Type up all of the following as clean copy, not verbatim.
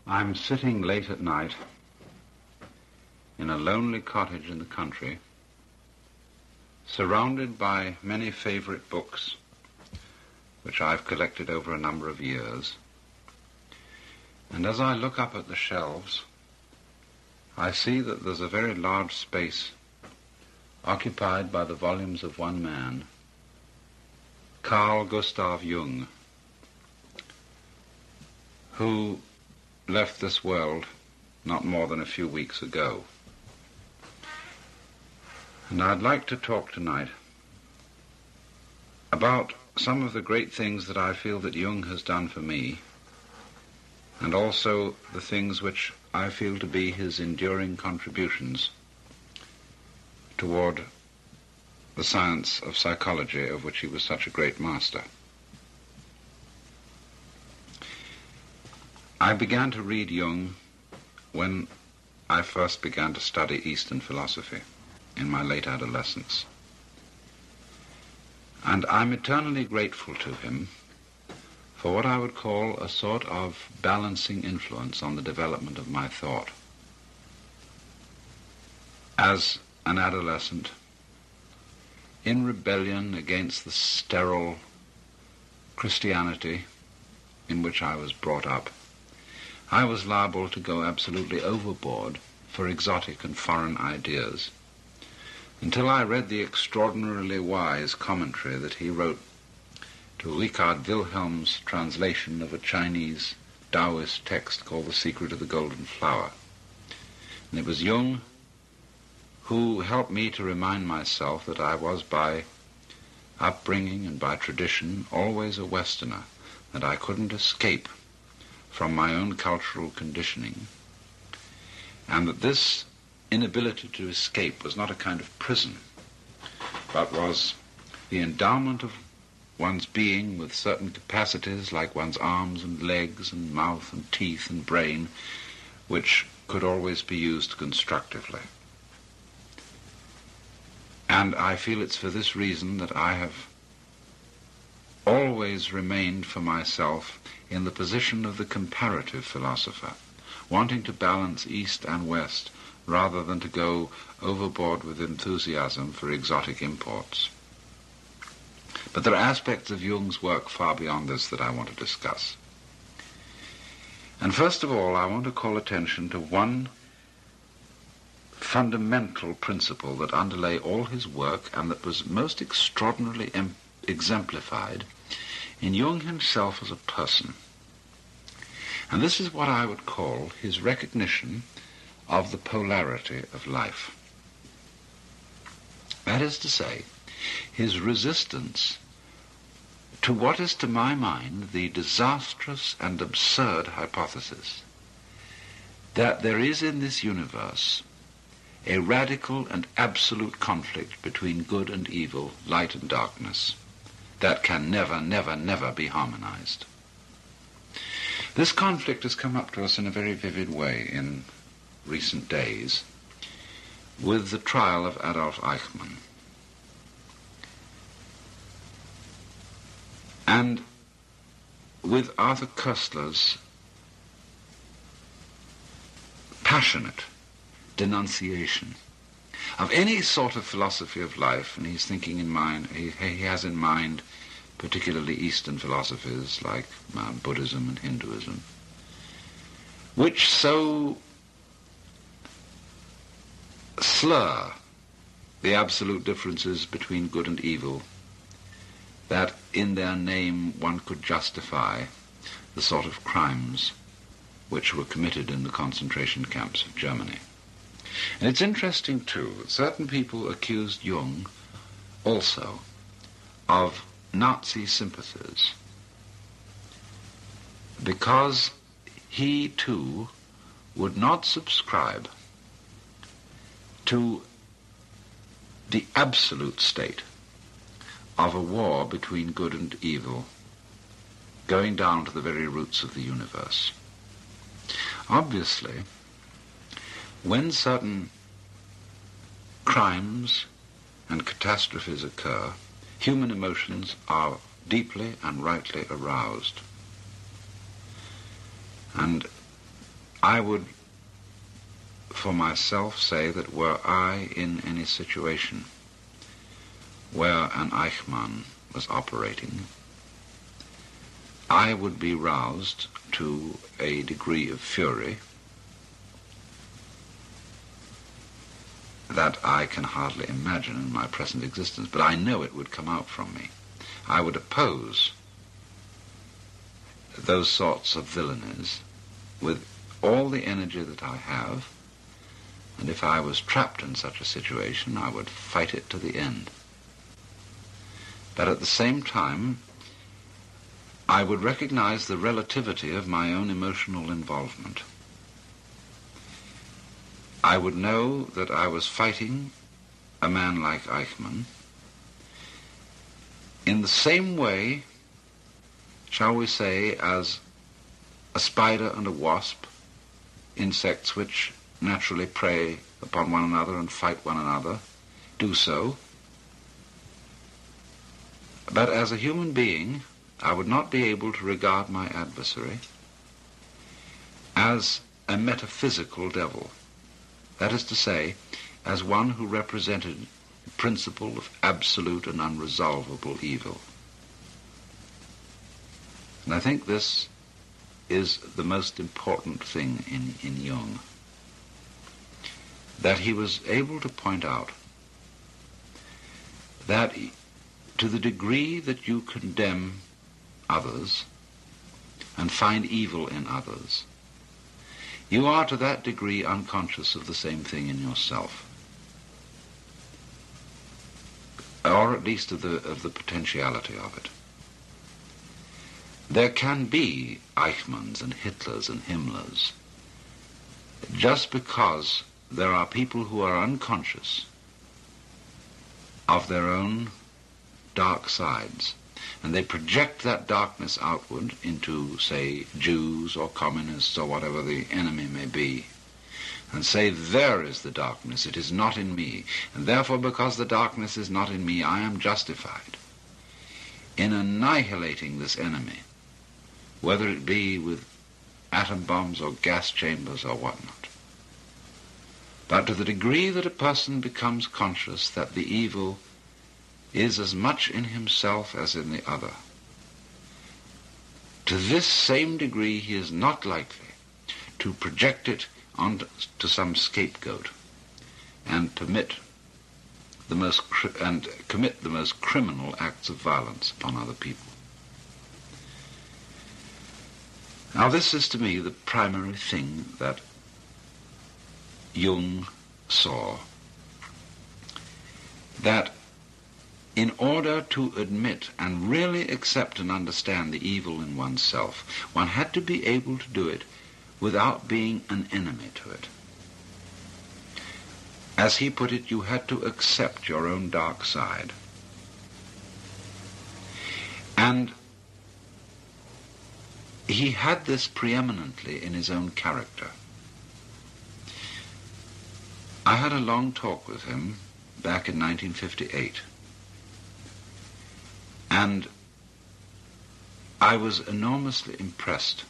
I'm sitting late at night in a lonely cottage in the country, surrounded by many favorite books which I've collected over a number of years. And as I look up at the shelves, I see that there's a very large space occupied by the volumes of one man, Carl Gustav Jung, who left this world not more than a few weeks ago. And I'd like to talk tonight about some of the great things that I feel that Jung has done for me, and also the things which I feel to be his enduring contributions toward the science of psychology, of which he was such a great master. I began to read Jung when I first began to study Eastern philosophy in my late adolescence. And I'm eternally grateful to him for what I would call a sort of balancing influence on the development of my thought. As an adolescent, in rebellion against the sterile Christianity in which I was brought up, I was liable to go absolutely overboard for exotic and foreign ideas, until I read the extraordinarily wise commentary that he wrote to Richard Wilhelm's translation of a Chinese Taoist text called The Secret of the Golden Flower. And it was Jung who helped me to remind myself that I was, by upbringing and by tradition, always a Westerner, that I couldn't escape from my own cultural conditioning, and that this inability to escape was not a kind of prison, but was the endowment of one's being with certain capacities, like one's arms and legs and mouth and teeth and brain, which could always be used constructively. And I feel it's for this reason that I have always remained for myself in the position of the comparative philosopher, wanting to balance East and West rather than to go overboard with enthusiasm for exotic imports. But there are aspects of Jung's work far beyond this that I want to discuss. And first of all, I want to call attention to one fundamental principle that underlay all his work and that was most extraordinarily exemplified in Jung himself as a person. And this is what I would call his recognition of the polarity of life. That is to say, his resistance to what is, to my mind, the disastrous and absurd hypothesis that there is in this universe a radical and absolute conflict between good and evil, light and darkness, that can never, never, never be harmonized. This conflict has come up to us in a very vivid way in recent days with the trial of Adolf Eichmann. And with Arthur Koestler's passionate denunciation of any sort of philosophy of life, and he's thinking in mind, he has in mind particularly Eastern philosophies like Buddhism and Hinduism, which so slur the absolute differences between good and evil that in their name one could justify the sort of crimes which were committed in the concentration camps of Germany. And it's interesting, too, that certain people accused Jung also of Nazi sympathies because he, too, would not subscribe to the absolute state of a war between good and evil, going down to the very roots of the universe. Obviously, when certain crimes and catastrophes occur, human emotions are deeply and rightly aroused. And I would, for myself, say that were I in any situation where an Eichmann was operating, I would be roused to a degree of fury that I can hardly imagine in my present existence, but I know it would come out from me. I would oppose those sorts of villainies with all the energy that I have, and if I was trapped in such a situation, I would fight it to the end. But at the same time, I would recognize the relativity of my own emotional involvement. I would know that I was fighting a man like Eichmann in the same way, shall we say, as a spider and a wasp, insects which naturally prey upon one another and fight one another, do so. But as a human being, I would not be able to regard my adversary as a metaphysical devil. That is to say, as one who represented the principle of absolute and unresolvable evil. And I think this is the most important thing in Jung, that he was able to point out that to the degree that you condemn others and find evil in others, you are to that degree unconscious of the same thing in yourself, or at least of the potentiality of it. There can be Eichmanns and Hitlers and Himmlers just because there are people who are unconscious of their own dark sides, and they project that darkness outward into, say, Jews or communists or whatever the enemy may be, and say, there is the darkness, it is not in me, and therefore because the darkness is not in me, I am justified in annihilating this enemy, whether it be with atom bombs or gas chambers or whatnot. But to the degree that a person becomes conscious that the evil is as much in himself as in the other, to this same degree he is not likely to project it onto some scapegoat and commit the most criminal acts of violence upon other people. Now this is to me the primary thing that Jung saw, that in order to admit and really accept and understand the evil in oneself, one had to be able to do it without being an enemy to it. As he put it, you had to accept your own dark side. And he had this preeminently in his own character. I had a long talk with him back in 1958. And I was enormously impressed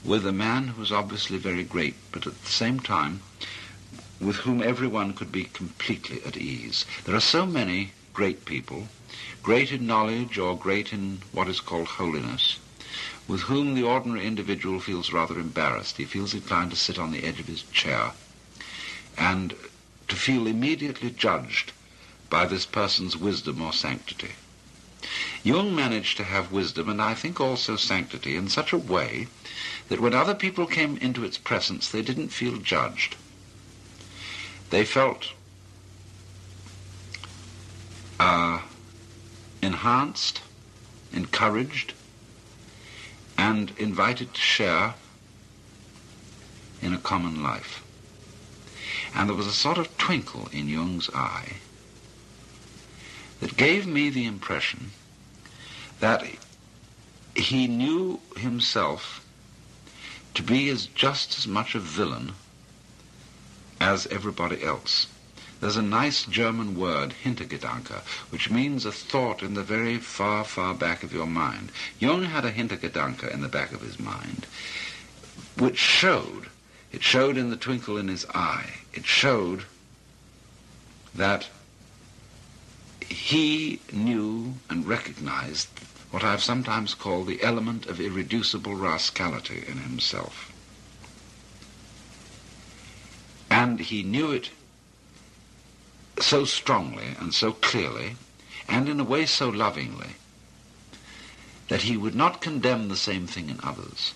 with a man who was obviously very great, but at the same time with whom everyone could be completely at ease. There are so many great people, great in knowledge or great in what is called holiness, with whom the ordinary individual feels rather embarrassed. He feels inclined to sit on the edge of his chair and to feel immediately judged by this person's wisdom or sanctity. Jung managed to have wisdom, and I think also sanctity, in such a way that when other people came into its presence, they didn't feel judged. They felt enhanced, encouraged, and invited to share in a common life. And there was a sort of twinkle in Jung's eye that gave me the impression that he knew himself to be just as much a villain as everybody else. There's a nice German word, Hintergedanke, which means a thought in the very far, far back of your mind. Jung had a Hintergedanke in the back of his mind, which it showed in the twinkle in his eye, it showed that he knew and recognized what I've sometimes called the element of irreducible rascality in himself. And he knew it so strongly and so clearly, and in a way so lovingly, that he would not condemn the same thing in others,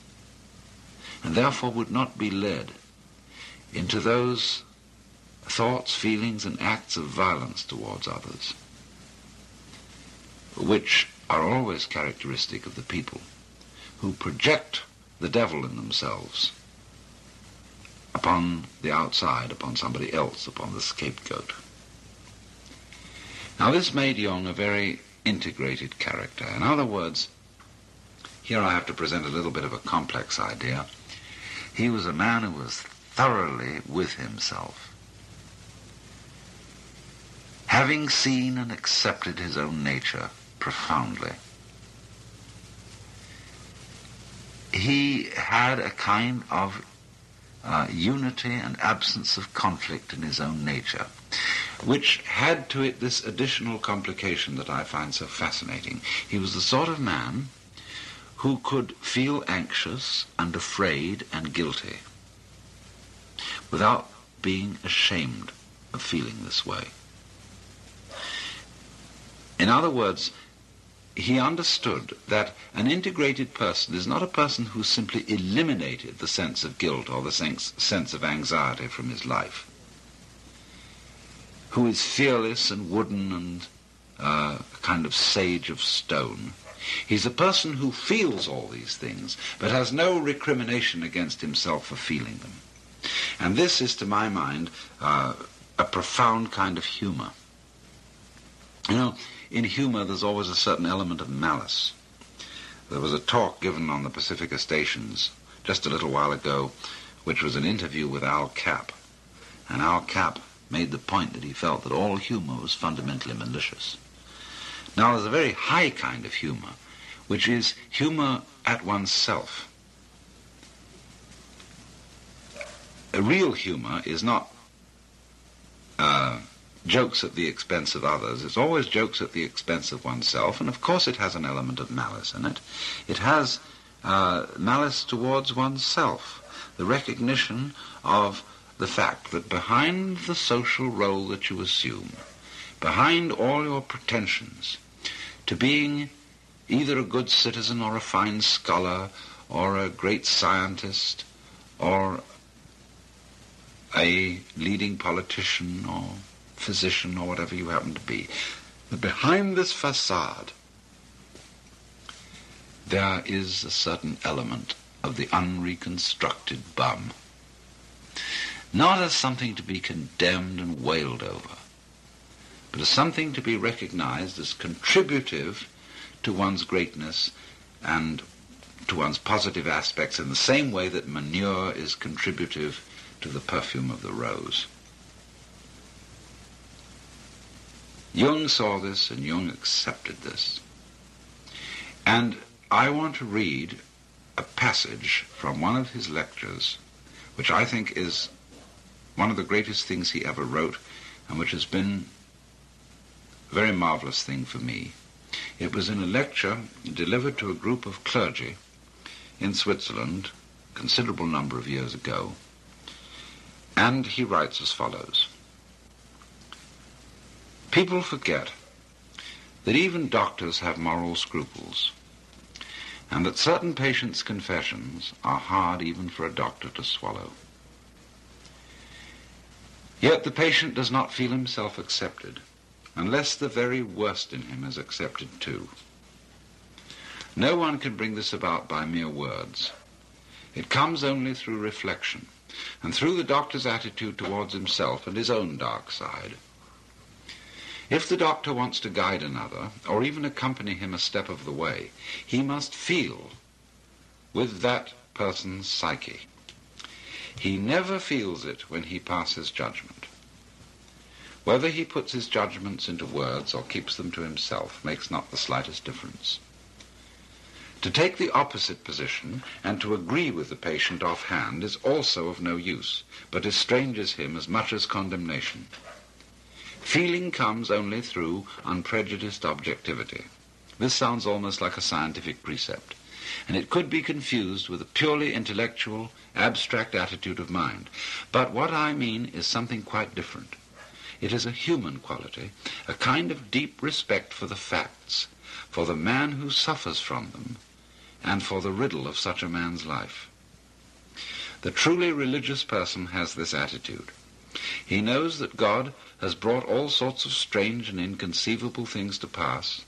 and therefore would not be led into those thoughts, feelings, and acts of violence towards others, which are always characteristic of the people who project the devil in themselves upon the outside, upon somebody else, upon the scapegoat. Now this made Jung a very integrated character. In other words, here I have to present a little bit of a complex idea. He was a man who was thoroughly with himself, having seen and accepted his own nature profoundly. He had a kind of unity and absence of conflict in his own nature, which had to it this additional complication that I find so fascinating. He was the sort of man who could feel anxious and afraid and guilty without being ashamed of feeling this way. In other words, he understood that an integrated person is not a person who simply eliminated the sense of guilt or the sense of anxiety from his life, who is fearless and wooden and a kind of sage of stone. He's a person who feels all these things, but has no recrimination against himself for feeling them. And this is, to my mind, a profound kind of humor. You know, in humor there's always a certain element of malice. There was a talk given on the Pacifica stations just a little while ago, which was an interview with Al Capp. And Al Capp made the point that he felt that all humor was fundamentally malicious. Now, there's a very high kind of humor, which is humor at oneself. A real humor is not jokes at the expense of others. It's always jokes at the expense of oneself, and of course it has an element of malice in it. It has malice towards oneself, the recognition of the fact that behind the social role that you assume, behind all your pretensions to being either a good citizen or a fine scholar or a great scientist or a leading politician or physician or whatever you happen to be, that behind this facade there is a certain element of the unreconstructed bum, not as something to be condemned and wailed over, but as something to be recognized as contributive to one's greatness and to one's positive aspects in the same way that manure is contributive to the perfume of the rose. Jung saw this and Jung accepted this. And I want to read a passage from one of his lectures, which I think is one of the greatest things he ever wrote, and which has been a very marvelous thing for me. It was in a lecture delivered to a group of clergy in Switzerland a considerable number of years ago, and he writes as follows. People forget that even doctors have moral scruples, and that certain patients' confessions are hard even for a doctor to swallow. Yet the patient does not feel himself accepted, unless the very worst in him is accepted too. No one can bring this about by mere words. It comes only through reflection, and through the doctor's attitude towards himself and his own dark side. If the doctor wants to guide another, or even accompany him a step of the way, he must feel with that person's psyche. He never feels it when he passes judgment. Whether he puts his judgments into words or keeps them to himself makes not the slightest difference. To take the opposite position and to agree with the patient offhand is also of no use, but estranges him as much as condemnation. Feeling comes only through unprejudiced objectivity. This sounds almost like a scientific precept, and it could be confused with a purely intellectual, abstract attitude of mind. But what I mean is something quite different. It is a human quality, a kind of deep respect for the facts, for the man who suffers from them, and for the riddle of such a man's life. The truly religious person has this attitude. He knows that God has brought all sorts of strange and inconceivable things to pass,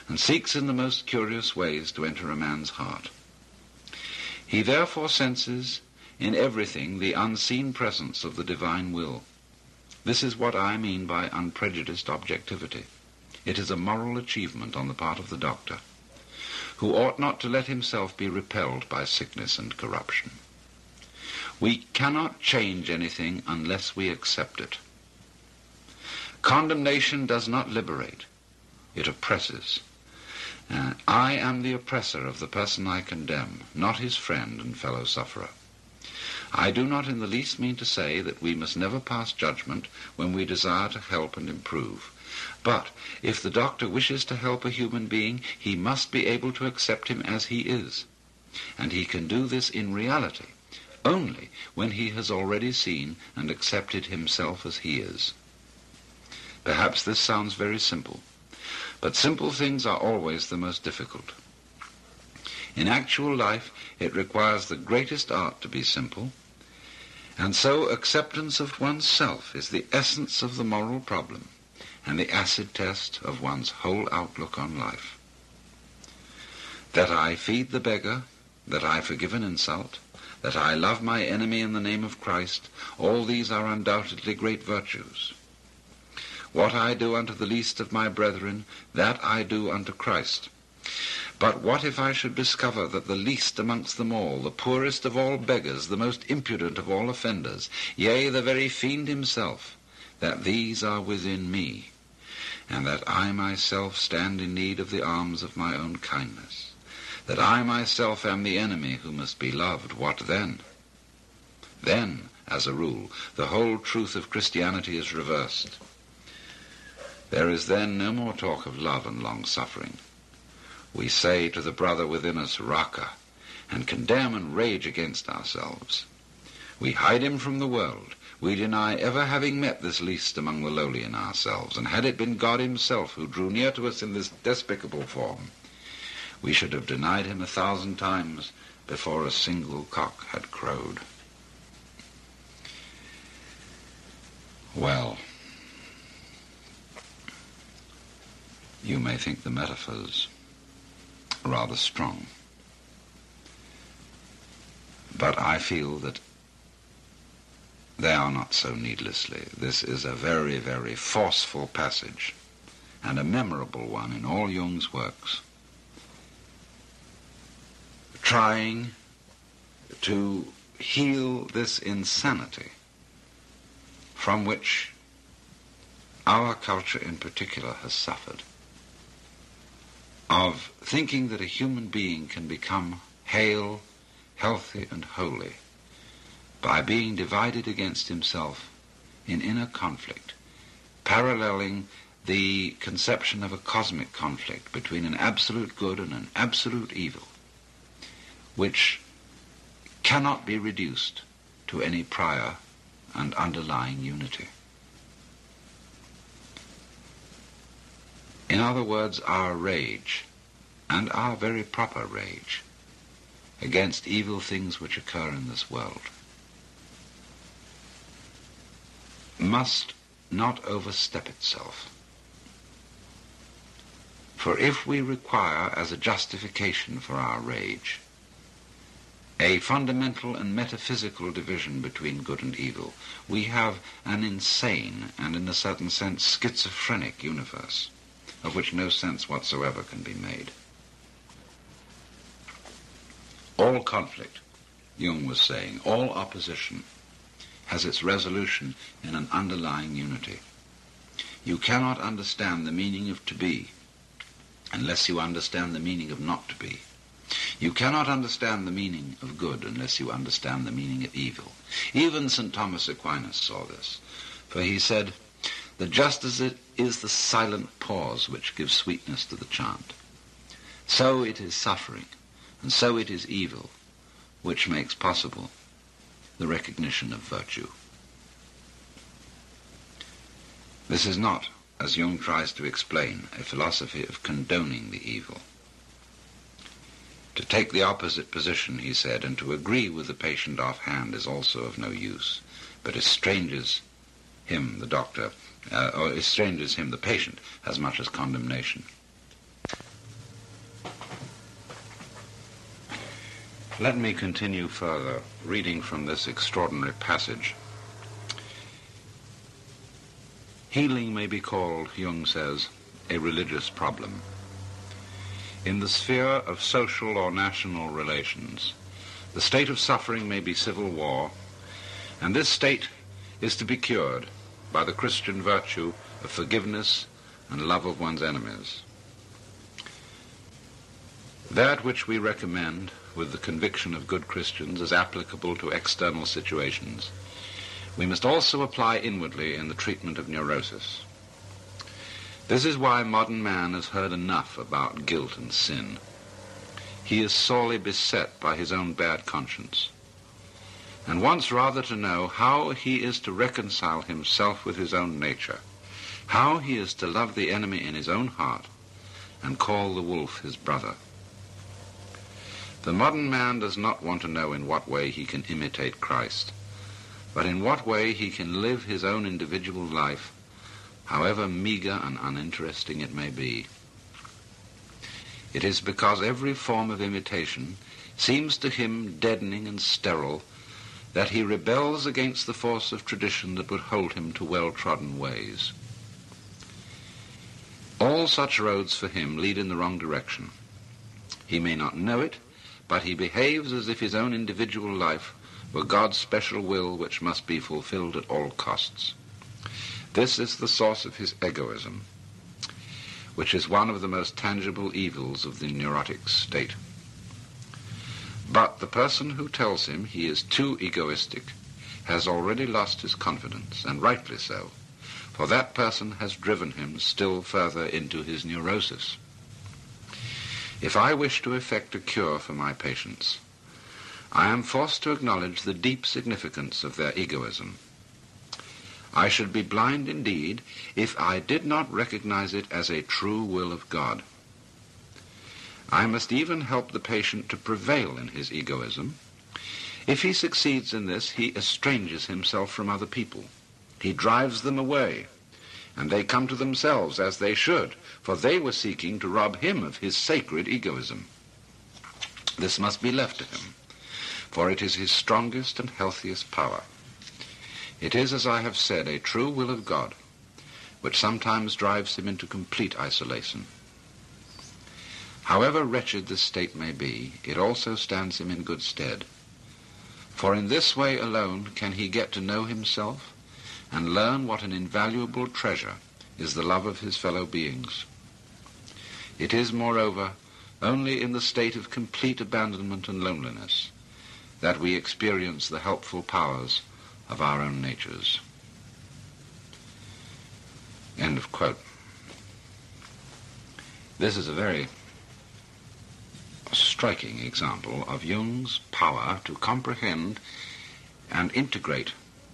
and seeks in the most curious ways to enter a man's heart. He therefore senses in everything the unseen presence of the divine will. This is what I mean by unprejudiced objectivity. It is a moral achievement on the part of the doctor, who ought not to let himself be repelled by sickness and corruption. We cannot change anything unless we accept it. Condemnation does not liberate, it oppresses. I am the oppressor of the person I condemn, not his friend and fellow sufferer. I do not in the least mean to say that we must never pass judgment when we desire to help and improve. But if the doctor wishes to help a human being, he must be able to accept him as he is. And he can do this in reality only when he has already seen and accepted himself as he is. Perhaps this sounds very simple, but simple things are always the most difficult. In actual life, it requires the greatest art to be simple, and so acceptance of oneself is the essence of the moral problem and the acid test of one's whole outlook on life. That I feed the beggar, that I forgive an insult, that I love my enemy in the name of Christ, all these are undoubtedly great virtues. What I do unto the least of my brethren, that I do unto Christ. But what if I should discover that the least amongst them all, the poorest of all beggars, the most impudent of all offenders, yea, the very fiend himself, that these are within me, and that I myself stand in need of the alms of my own kindness, that I myself am the enemy who must be loved, what then? Then, as a rule, the whole truth of Christianity is reversed. There is then no more talk of love and long-suffering. We say to the brother within us, Raka, and condemn and rage against ourselves. We hide him from the world. We deny ever having met this least among the lowly in ourselves, and had it been God himself who drew near to us in this despicable form, we should have denied him 1,000 times before a single cock had crowed. Well, you may think the metaphors rather strong, but I feel that they are not so needlessly. This is a very, very forceful passage, and a memorable one in all Jung's works, trying to heal this insanity from which our culture in particular has suffered, of thinking that a human being can become hale, healthy, and holy by being divided against himself in inner conflict, paralleling the conception of a cosmic conflict between an absolute good and an absolute evil, which cannot be reduced to any prior and underlying unity. In other words, our rage, and our very proper rage, against evil things which occur in this world, must not overstep itself. For if we require as a justification for our rage a fundamental and metaphysical division between good and evil, we have an insane and, in a certain sense, schizophrenic universe, of which no sense whatsoever can be made. All conflict, Jung was saying, all opposition has its resolution in an underlying unity. You cannot understand the meaning of to be unless you understand the meaning of not to be. You cannot understand the meaning of good unless you understand the meaning of evil. Even St. Thomas Aquinas saw this, for he said, that just as it is the silent pause which gives sweetness to the chant, so it is suffering, and so it is evil, which makes possible the recognition of virtue. This is not, as Jung tries to explain, a philosophy of condoning the evil. To take the opposite position, he said, and to agree with the patient offhand is also of no use, but estranges him, the doctor, or estranges him, the patient, as much as condemnation. Let me continue further, reading from this extraordinary passage. Healing may be called, Jung says, a religious problem. In the sphere of social or national relations, the state of suffering may be civil war, and this state is to be cured by the Christian virtue of forgiveness and love of one's enemies. That which we recommend with the conviction of good Christians is applicable to external situations. We must also apply inwardly in the treatment of neurosis. This is why modern man has heard enough about guilt and sin. He is sorely beset by his own bad conscience, and wants rather to know how he is to reconcile himself with his own nature, how he is to love the enemy in his own heart, and call the wolf his brother. The modern man does not want to know in what way he can imitate Christ, but in what way he can live his own individual life, however meager and uninteresting it may be. It is because every form of imitation seems to him deadening and sterile that he rebels against the force of tradition that would hold him to well-trodden ways. All such roads for him lead in the wrong direction. He may not know it, but he behaves as if his own individual life were God's special will which must be fulfilled at all costs. This is the source of his egoism, which is one of the most tangible evils of the neurotic state. But the person who tells him he is too egoistic has already lost his confidence, and rightly so, for that person has driven him still further into his neurosis. If I wish to effect a cure for my patients, I am forced to acknowledge the deep significance of their egoism. I should be blind indeed if I did not recognize it as a true will of God. I must even help the patient to prevail in his egoism. If he succeeds in this, he estranges himself from other people. He drives them away, and they come to themselves as they should, for they were seeking to rob him of his sacred egoism. This must be left to him, for it is his strongest and healthiest power. It is, as I have said, a true will of God, which sometimes drives him into complete isolation. However wretched this state may be, it also stands him in good stead, for in this way alone can he get to know himself and learn what an invaluable treasure is the love of his fellow beings. It is, moreover, only in the state of complete abandonment and loneliness that we experience the helpful powers of our own natures. End of quote. This is a very striking example of Jung's power to comprehend and integrate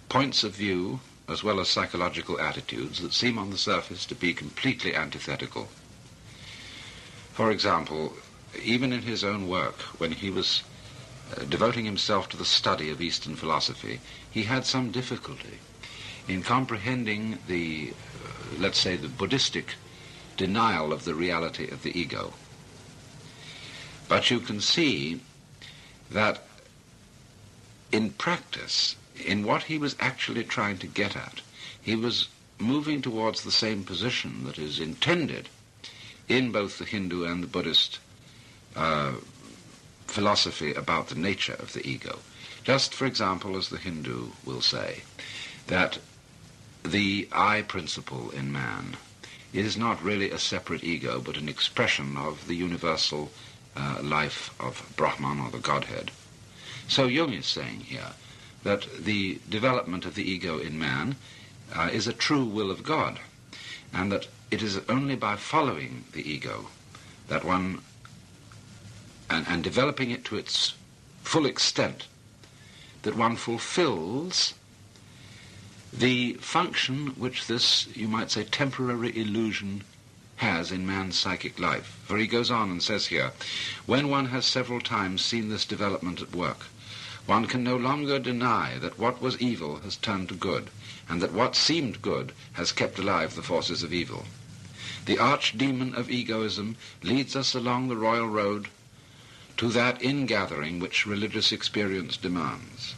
points of view as well as psychological attitudes that seem on the surface to be completely antithetical. For example, even in his own work, when he was devoting himself to the study of Eastern philosophy, he had some difficulty in comprehending the, let's say, the Buddhistic denial of the reality of the ego. But you can see that in practice, in what he was actually trying to get at, he was moving towards the same position that is intended in both the Hindu and the Buddhist philosophy about the nature of the ego. Just, for example, as the Hindu will say, that the I principle in man is not really a separate ego, but an expression of the universal life of Brahman or the Godhead. So Jung is saying here that the development of the ego in man is a true will of God, and that it is only by following the ego that one, and developing it to its full extent, that one fulfills the function which this, you might say, temporary illusion has in man's psychic life. For he goes on and says here, when one has several times seen this development at work, one can no longer deny that what was evil has turned to good, and that what seemed good has kept alive the forces of evil. The archdemon of egoism leads us along the royal road to that ingathering which religious experience demands.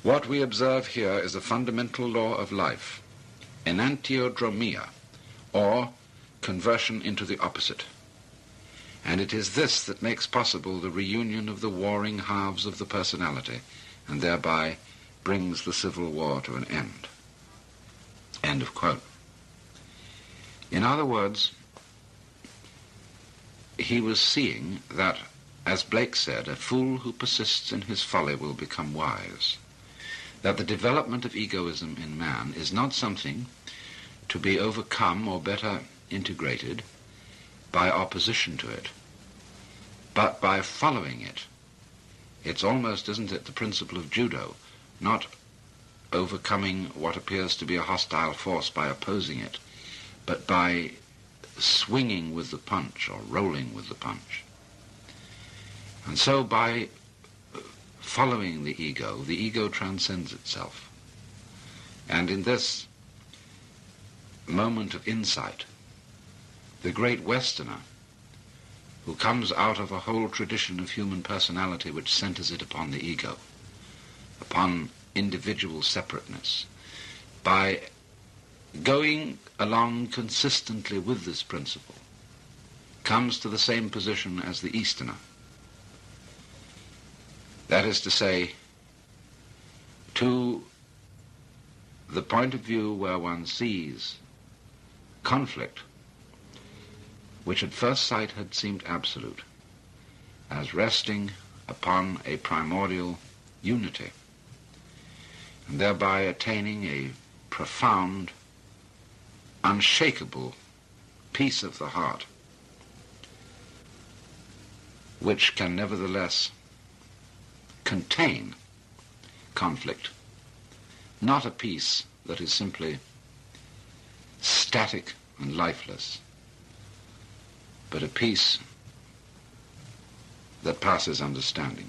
What we observe here is a fundamental law of life, enantiodromia, or conversion into the opposite. And it is this that makes possible the reunion of the warring halves of the personality, and thereby brings the civil war to an end. End of quote. In other words, he was seeing that, as Blake said, a fool who persists in his folly will become wise. That the development of egoism in man is not something to be overcome or better integrated by opposition to it, but by following it. It's almost, isn't it, the principle of judo, not overcoming what appears to be a hostile force by opposing it, but by swinging with the punch or rolling with the punch. And so by following the ego transcends itself. And in this moment of insight, the great Westerner, who comes out of a whole tradition of human personality which centers it upon the ego, upon individual separateness, by going along consistently with this principle, comes to the same position as the Easterner. That is to say, to the point of view where one sees conflict, which at first sight had seemed absolute, as resting upon a primordial unity, and thereby attaining a profound, unshakable peace of the heart, which can nevertheless contain conflict, not a peace that is simply static and lifeless, but a peace that passes understanding.